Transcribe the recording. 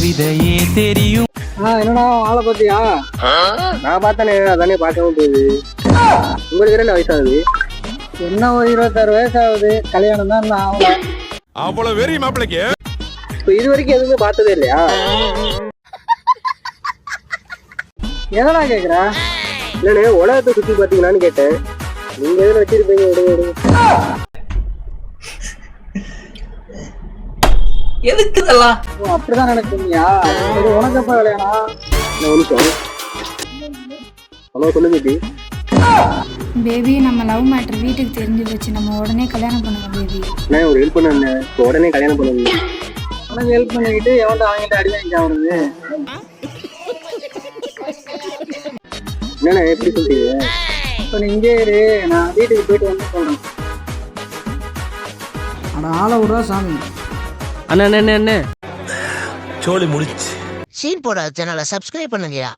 கவிதையே தெரியும். என்னடா ஆளை பாத்தியா? நான் பார்த்தானே, அதானே பார்க்கவும் போகுது. உங்களுக்கு என்ன வயசாகுது? என்ன ஒரு 26 வயசு ஆகுது. கல்யாணம் தான் நான் ஆகல. அவ்வளவு வெறி மாப்பிளைக்கு. இப்போ இது வரைக்கும் எதுவுமே பார்த்ததே இல்லையா? எதனா கேக்குறா? இல்லைண்ணே, உலகத்தை சுற்றி பார்த்தீங்களான்னு கேட்டேன். நீங்க எதுவும் வச்சிருப்பீங்க, விடுங்க விடுங்க. எதுக்கு இதெல்லாம்? அப்படிதான் நினைச்சீங்களா? சரி, உனக்கு எப்ப கல்யாணம்? நான் நினைச்சேன். ஹலோ, சொல்லுங்க ஜி. பேபி, நம்ம லவ் மேட்டர் வீட்டுக்கு தெரிஞ்சு போச்சு. நம்ம உடனே கல்யாணம் பண்ணுவோம் பேபி. நான் ஒரு ஹெல்ப் பண்ண, இப்போ உடனே கல்யாணம் பண்ணணும். உனக்கு ஹெல்ப் பண்ணிக்கிட்டு எவன்ட்டு அவங்கள்ட்ட அடி வாங்கி சாப்பிடுறது? என்னண்ணா எப்படி சொல்றீங்க? இப்போ நீ இங்கே இரு, நான் வீட்டுக்கு போயிட்டு வந்து சொல்றேன். அட ஆளை விடுறா சாமி. அண்ணா சோலி முடிச்சு. சீன் போடாத சேனலை சப்ஸ்கிரைப் பண்ணுங்கயா.